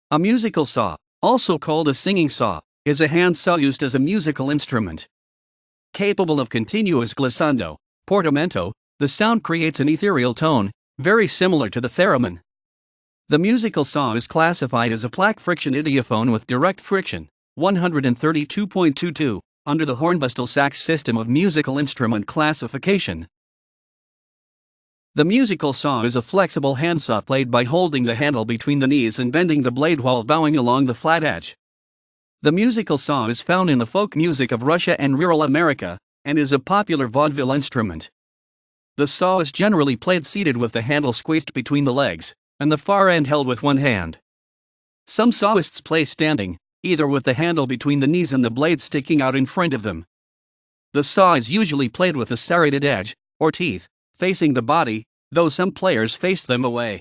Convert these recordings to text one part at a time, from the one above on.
A musical saw, also called a singing saw, is a hand saw used as a musical instrument. Capable of continuous glissando, portamento, the sound creates an ethereal tone, very similar to the theremin. The musical saw is classified as a plaque friction idiophone with direct friction, 132.22, under the Hornbostel-Sachs system of musical instrument classification. The musical saw is a flexible handsaw played by holding the handle between the knees and bending the blade while bowing along the flat edge. The musical saw is found in the folk music of Russia and rural America, and is a popular vaudeville instrument. The saw is generally played seated with the handle squeezed between the legs, and the far end held with one hand. Some sawists play standing, either with the handle between the knees and the blade sticking out in front of them. The saw is usually played with a serrated edge, or teeth, facing the body, though some players face them away.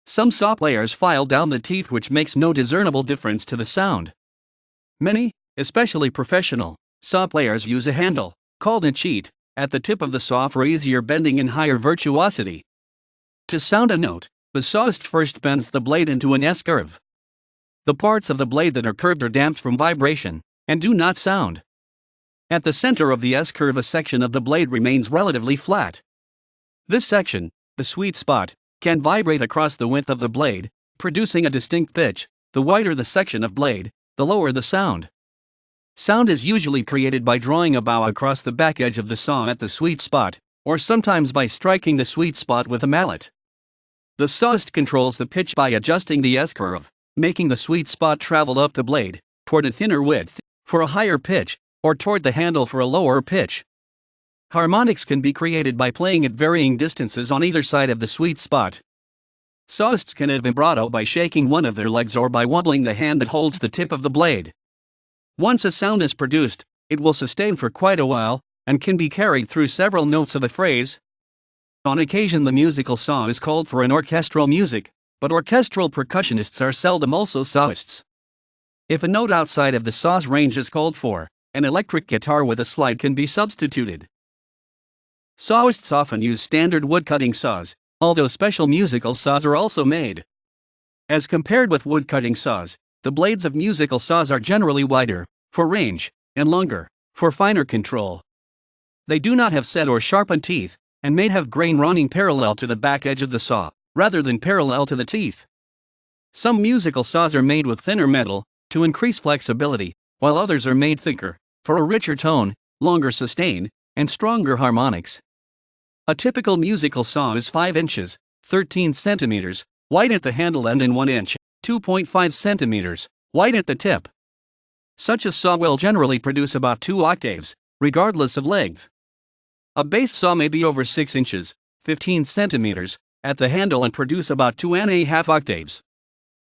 Some saw players file down the teeth, which makes no discernible difference to the sound. Many, especially professional, saw players use a handle, called a cheat, at the tip of the saw for easier bending and higher virtuosity. To sound a note, the sawist first bends the blade into an S-curve. The parts of the blade that are curved are damped from vibration, and do not sound. At the center of the S-curve, a section of the blade remains relatively flat. This section, the sweet spot, can vibrate across the width of the blade, producing a distinct pitch. The wider the section of blade, the lower the sound. Sound is usually created by drawing a bow across the back edge of the saw at the sweet spot, or sometimes by striking the sweet spot with a mallet. The sawist controls the pitch by adjusting the S-curve, making the sweet spot travel up the blade, toward a thinner width, for a higher pitch, or toward the handle for a lower pitch. Harmonics can be created by playing at varying distances on either side of the sweet spot. Sawists can add vibrato by shaking one of their legs or by wobbling the hand that holds the tip of the blade. Once a sound is produced, it will sustain for quite a while, and can be carried through several notes of a phrase. On occasion, the musical saw is called for in orchestral music, but orchestral percussionists are seldom also sawists. If a note outside of the saw's range is called for, an electric guitar with a slide can be substituted. Sawists often use standard woodcutting saws, although special musical saws are also made. As compared with woodcutting saws, the blades of musical saws are generally wider, for range, and longer, for finer control. They do not have set or sharpened teeth, and may have grain running parallel to the back edge of the saw, rather than parallel to the teeth. Some musical saws are made with thinner metal, to increase flexibility, while others are made thicker, for a richer tone, longer sustain, and stronger harmonics. A typical musical saw is 5 inches, 13 centimeters, wide at the handle end and 1 inch, 2.5 centimeters, wide at the tip. Such a saw will generally produce about 2 octaves, regardless of length. A bass saw may be over 6 inches, 15 centimeters, at the handle and produce about 2.5 octaves.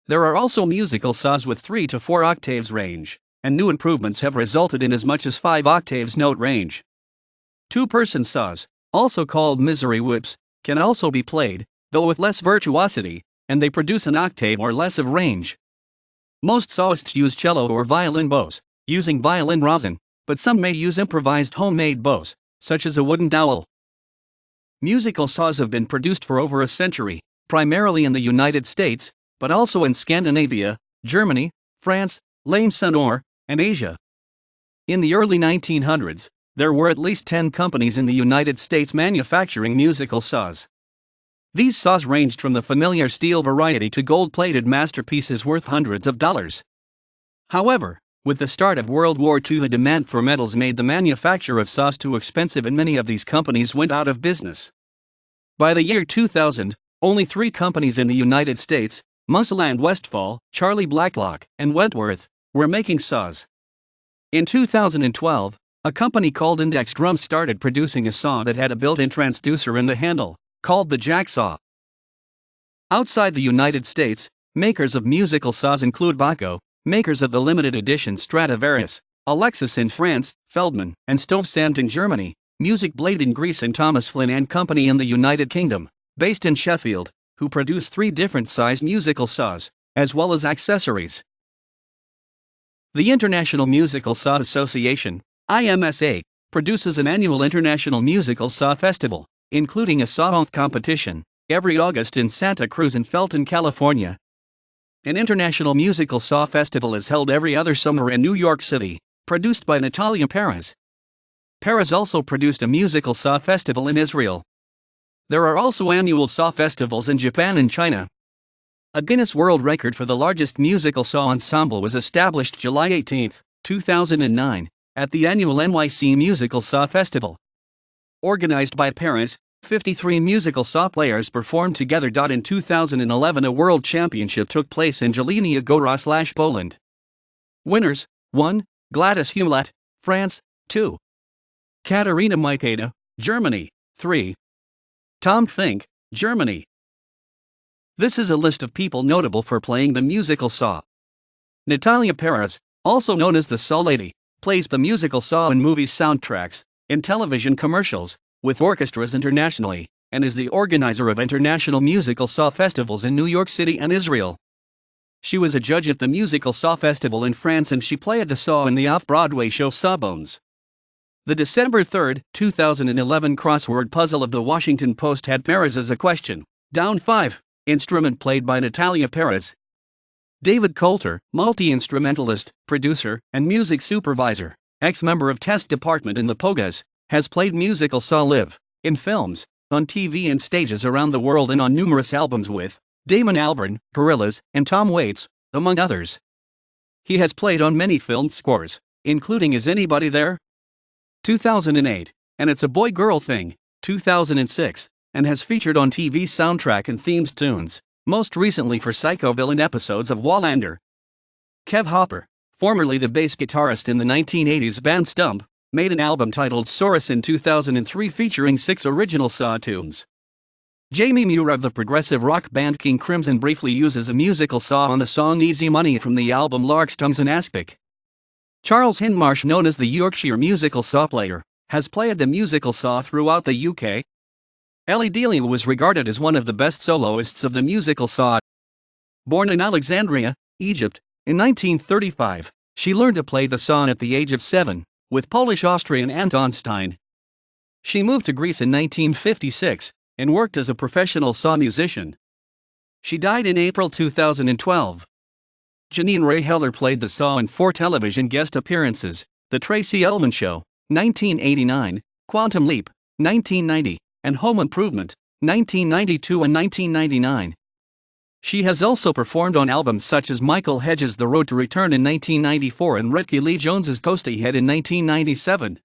There are also musical saws with 3 to 4 octaves range, and new improvements have resulted in as much as 5 octaves note range. Two-person saws, also called misery whips, can also be played, though with less virtuosity, and they produce an octave or less of range. Most sawists use cello or violin bows, using violin rosin, but some may use improvised homemade bows, such as a wooden dowel. Musical saws have been produced for over a century, primarily in the United States, but also in Scandinavia, Germany, France, Lame-Sonor, and Asia. In the early 1900s, there were at least 10 companies in the United States manufacturing musical saws. These saws ranged from the familiar steel variety to gold-plated masterpieces worth hundreds of dollars. However, with the start of World War II, the demand for metals made the manufacture of saws too expensive, and many of these companies went out of business. By the year 2000, only 3 companies in the United States, Munsell and Westphal, Charlie Blacklock, and Wentworth, were making saws. In 2012, a company called Index Drums started producing a saw that had a built-in transducer in the handle, called the jack saw. Outside the United States, makers of musical saws include Baco, makers of the limited edition Stradivarius, Alexis in France, Feldman and Stovsand in Germany, Music Blade in Greece, and Thomas Flynn and Company in the United Kingdom, based in Sheffield, who produce 3 different size musical saws, as well as accessories. The International Musical Saw Association, IMSA, produces an annual International Musical Saw Festival, including a saw-off competition, every August in Santa Cruz and Felton, California. An international musical saw festival is held every other summer in New York City, produced by Natalia Perez. Perez also produced a musical saw festival in Israel. There are also annual saw festivals in Japan and China. A Guinness World Record for the largest musical saw ensemble was established July 18, 2009, at the annual NYC Musical Saw Festival. Organized by Perez, 53 musical saw players performed together. In 2011, a world championship took place in Jelenia Góra, Poland. Winners: 1. Gladys Hewlett, France; 2. Katarina Maikeda, Germany; 3. Tom Fink, Germany. This is a list of people notable for playing the musical saw. Natalia Perez, also known as the Saw Lady, plays the musical saw in movie soundtracks, in television commercials, with orchestras internationally, and is the organizer of international musical saw festivals in New York City and Israel. She was a judge at the Musical Saw Festival in France, and she played the saw in the off-Broadway show Sawbones. The December 3, 2011 crossword puzzle of the Washington Post had Perez as a question. Down 5. Instrument played by Natalia Perez. David Coulter, multi-instrumentalist, producer, and music supervisor, ex-member of Test Department in the Pogues, has played musical saw live, in films, on TV and stages around the world, and on numerous albums with Damon Albarn, Gorillaz, and Tom Waits, among others. He has played on many film scores, including Is Anybody There? 2008, and It's a Boy-Girl Thing, 2006, and has featured on TV soundtrack and themed tunes, most recently for Psycho-Villain episodes of Wallander. Kev Hopper, formerly the bass guitarist in the 1980s band Stump, made an album titled Saurus in 2003 featuring 6 original Saw tunes. Jamie Muir of the progressive rock band King Crimson briefly uses a musical saw on the song Easy Money from the album Lark's Tongues and Aspic. Charles Hindmarsh, known as the Yorkshire musical saw player, has played the musical saw throughout the UK. Ellie Dealey was regarded as one of the best soloists of the musical saw. Born in Alexandria, Egypt, in 1935, she learned to play the saw at the age of 7, with Polish-Austrian Anton Stein. She moved to Greece in 1956, and worked as a professional saw musician. She died in April 2012. Janine Ray Heller played the saw in 4 television guest appearances: The Tracy Ullman Show, 1989, Quantum Leap, 1990, and Home Improvement, 1992 and 1999. She has also performed on albums such as Michael Hedges' The Road to Return in 1994 and Ritchie Lee Jones's Toasty Head in 1997.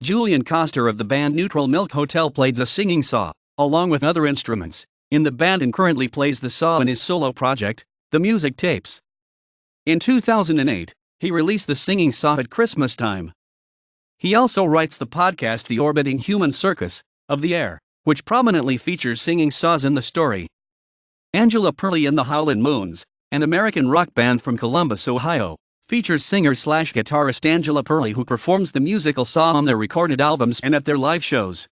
Julian Coster of the band Neutral Milk Hotel played the singing saw, along with other instruments, in the band, and currently plays the saw in his solo project, The Music Tapes. In 2008, he released the singing saw at Christmas time. He also writes the podcast The Orbiting Human Circus of the Air, which prominently features singing saws in the story. Angela Perley and the Howlin' Moons, an American rock band from Columbus, Ohio, features singer-slash-guitarist Angela Perley, who performs the musical saw on their recorded albums and at their live shows.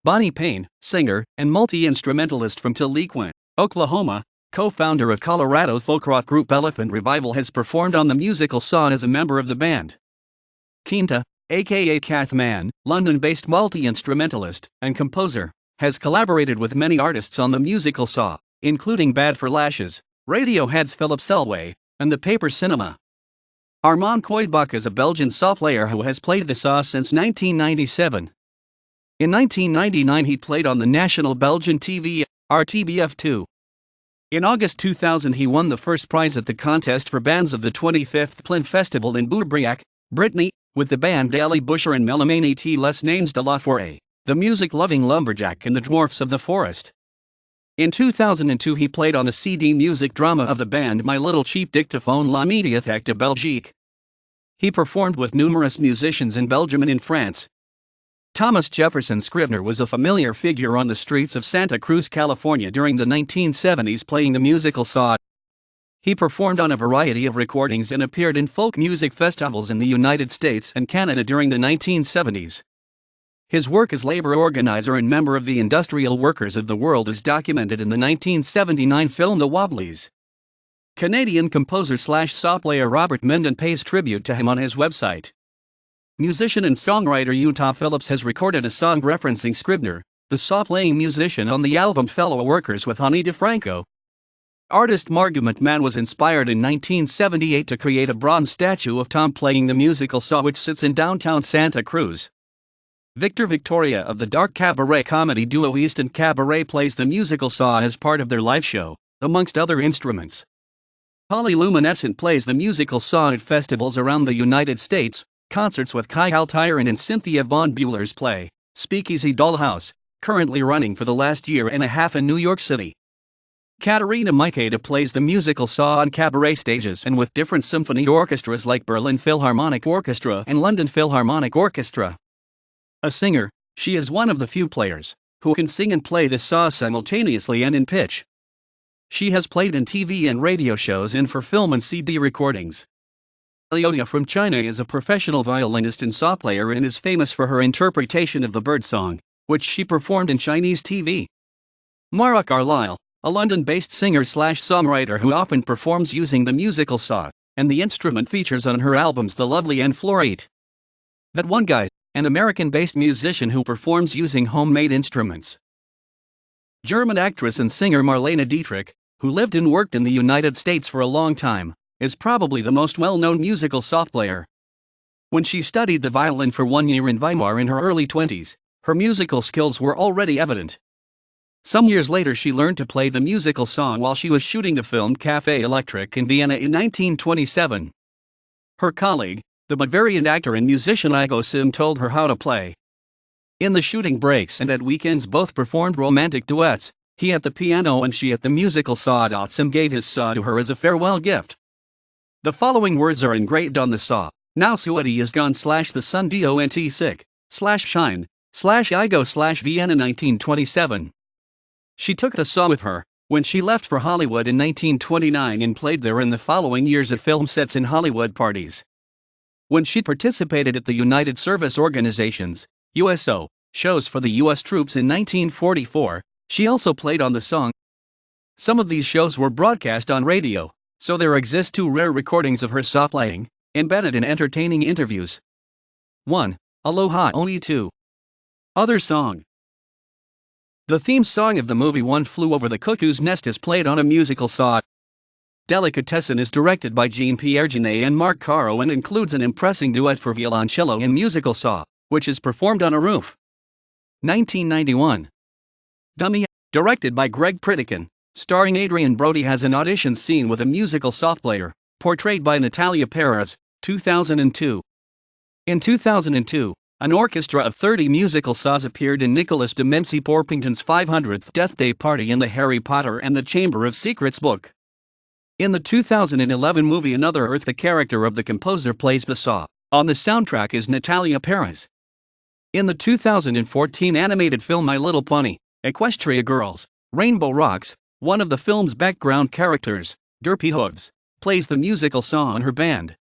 Bonnie Payne, singer and multi-instrumentalist from Tahlequah, Oklahoma, co-founder of Colorado folk rock group Elephant Revival, has performed on the musical saw as a member of the band. Keenta, aka Kath Mann, London-based multi-instrumentalist and composer, has collaborated with many artists on the musical saw, including Bad for Lashes, Radiohead's Philip Selway, and the Paper Cinema. Armand Koybach is a Belgian saw player who has played the saw since 1997. In 1999 he played on the national Belgian TV, RTBF2. In August 2000 he won the first prize at the contest for bands of the 25th Plin Festival in Bourbriac, Brittany, with the band Daly Busher and Melamane T. Les Names de la Forêt, the music-loving lumberjack and the Dwarfs of the Forest. In 2002 he played on a CD music drama of the band My Little Cheap Dictaphone La Médiathèque de Belgique. He performed with numerous musicians in Belgium and in France. Thomas Jefferson Scribner was a familiar figure on the streets of Santa Cruz, California during the 1970s playing the musical saw. He performed on a variety of recordings and appeared in folk music festivals in the United States and Canada during the 1970s. His work as labor organizer and member of the Industrial Workers of the World is documented in the 1979 film The Wobblies. Canadian composer/saw player Robert Mendon pays tribute to him on his website. Musician and songwriter Utah Phillips has recorded a song referencing Scribner, the saw-playing musician, on the album Fellow Workers with Honey DeFranco. Artist Marguerite Mann was inspired in 1978 to create a bronze statue of Tom playing the musical saw, which sits in downtown Santa Cruz. Victor Victoria of the dark cabaret comedy duo Easton Cabaret plays the musical saw as part of their live show, amongst other instruments. Holly Luminescent plays the musical saw at festivals around the United States, concerts with Kyle Tyron and Cynthia Von Bueller's play, Speakeasy Dollhouse, currently running for the last year and a half in New York City. Katerina Mikeda plays the musical saw on cabaret stages and with different symphony orchestras like Berlin Philharmonic Orchestra and London Philharmonic Orchestra. A singer, she is one of the few players who can sing and play the saw simultaneously and in pitch. She has played in TV and radio shows and for film and CD recordings. Liuya from China is a professional violinist and saw player and is famous for her interpretation of the bird song, which she performed in Chinese TV. Mara Carlyle, a London-based singer/songwriter who often performs using the musical saw, and the instrument features on her albums The Lovely and Florite. That One Guy, an American-based musician who performs using homemade instruments. German actress and singer Marlene Dietrich, who lived and worked in the United States for a long time, is probably the most well-known musical saw player. When she studied the violin for 1 year in Weimar in her early 20s, her musical skills were already evident. Some years later she learned to play the musical saw while she was shooting the film Café Electric in Vienna in 1927. Her colleague, the Bavarian actor and musician Igo Sim, told her how to play. In the shooting breaks and at weekends both performed romantic duets, he at the piano and she at the musical saw. Sim gave his saw to her as a farewell gift. The following words are engraved on the saw: "Now Sueti is gone / the sun don't sick /shine /Igo /Vienna 1927. She took the saw with her when she left for Hollywood in 1929 and played there in the following years at film sets and Hollywood parties. When she participated at the United Service Organization's USO shows for the U.S. troops in 1944, she also played on the song. Some of these shows were broadcast on radio, so there exist 2 rare recordings of her saw playing, embedded in entertaining interviews. 1. Aloha Only 2. Other song. The theme song of the movie One Flew Over the Cuckoo's Nest is played on a musical saw. Delicatessen is directed by Jean-Pierre Jeunet and Marc Caro and includes an impressive duet for violoncello and musical saw, which is performed on a roof. 1991. Dummy, directed by Greg Pritikin, starring Adrian Brody, has an audition scene with a musical saw player, portrayed by Natalia Perez, 2002. In 2002, an orchestra of 30 musical saws appeared in Nicholas Dempsey Porpington's 500th Death Day Party in the Harry Potter and the Chamber of Secrets book. In the 2011 movie Another Earth, the character of the composer plays the saw. On the soundtrack is Natalia Perez. In the 2014 animated film My Little Pony, Equestria Girls, Rainbow Rocks, one of the film's background characters, Derpy Hooves, plays the musical saw on her band.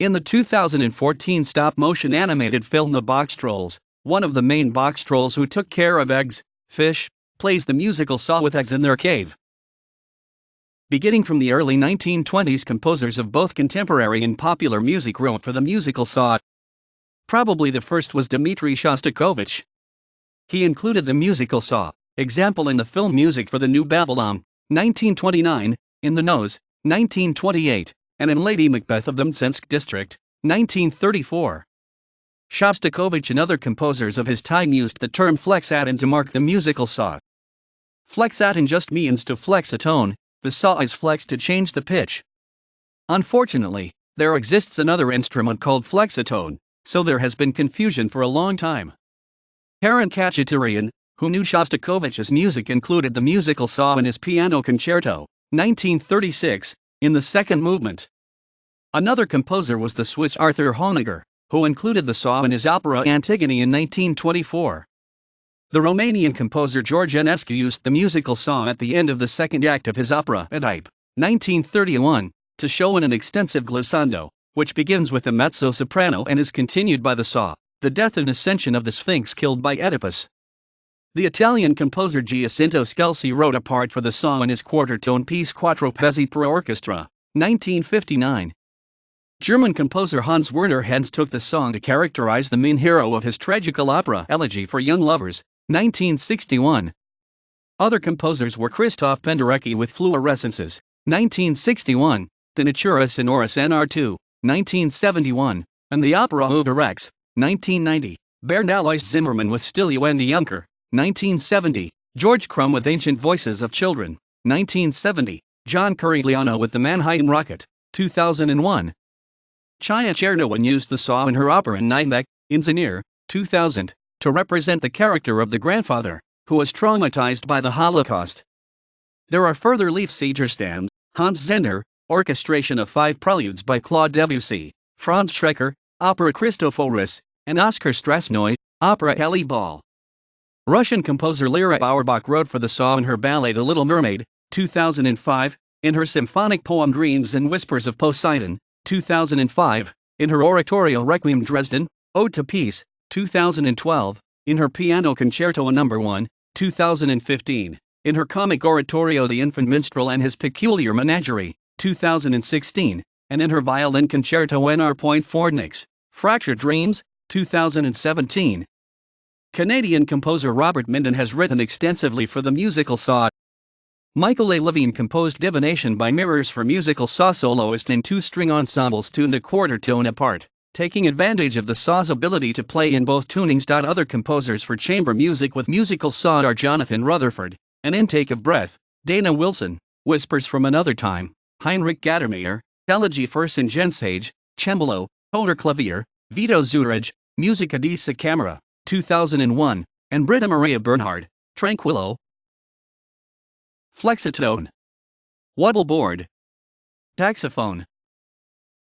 In the 2014 stop-motion animated film The Box Trolls, one of the main box trolls who took care of eggs, fish, plays the musical saw with eggs in their cave. Beginning from the early 1920s, composers of both contemporary and popular music wrote for the musical saw. Probably the first was Dmitri Shostakovich. He included the musical saw, example in the film music for The New Babylon, 1929, In the Nose, 1928, and in Lady Macbeth of the Mtsensk District, 1934. Shostakovich and other composers of his time used the term flexatin to mark the musical saw. Flexatin just means to flex a tone, the saw is flexed to change the pitch. Unfortunately, there exists another instrument called flexatone, so there has been confusion for a long time. Karen Khachaturian, who knew Shostakovich's music, included the musical saw in his piano concerto, 1936, in the second movement. Another composer was the Swiss Arthur Honegger, who included the saw in his opera Antigone in 1924. The Romanian composer George Enescu used the musical saw at the end of the second act of his opera Oedipe, 1931, to show in an extensive glissando, which begins with the mezzo-soprano and is continued by the saw, the death and ascension of the Sphinx killed by Oedipus. The Italian composer Giacinto Scelsi wrote a part for the saw in his quarter-tone piece Quattro Pezzi per Orchestra, 1959. German composer Hans Werner Henze took the song to characterize the main hero of his tragical opera Elegy for Young Lovers, 1961. Other composers were Christoph Penderecki with Fluorescences, 1961, the Natura Sonoris NR2, 1971, and the Opera Oda Rex, 1990, Bernd Alois Zimmermann with Stille und Junker, 1970, George Crumb with Ancient Voices of Children, 1970, John Corigliano with the Mannheim Rocket, 2001. Chaya Chernowan used the saw in her opera Nijmegen, Ingenieure, 2000, to represent the character of the grandfather, who was traumatized by the Holocaust. There are further Leaf Siegerstam, Hans Zender, orchestration of 5 preludes by Claude Debussy, Franz Schrecker, opera Christophorus, and Oscar Strasnoy, opera Ellie Ball. Russian composer Lyra Auerbach wrote for the saw in her ballet The Little Mermaid, 2005, in her symphonic poem Dreams and Whispers of Poseidon, 2005, in her oratorio Requiem Dresden, Ode to Peace, 2012, in her piano concerto No. 1, 2015, in her comic oratorio The Infant Minstrel and His Peculiar Menagerie, 2016, and in her violin concerto NR.4 Nix, Fractured Dreams, 2017. Canadian composer Robert Minden has written extensively for the musical saw. Michael A. Levine composed Divination by Mirrors for musical saw soloist in 2 string ensembles tuned a quarter tone apart, taking advantage of the saw's ability to play in both tunings. Other composers for chamber music with musical saw are Jonathan Rutherford, An Intake of Breath, Dana Wilson, Whispers from Another Time, Heinrich Gattermeyer, Elegy für Gensage, Cembalo, Clavier, Vito Zurich, Musica di Camera, 2001, and Britta Maria Bernhard, Tranquillo. Flexitone. Waddle board. Taxophone.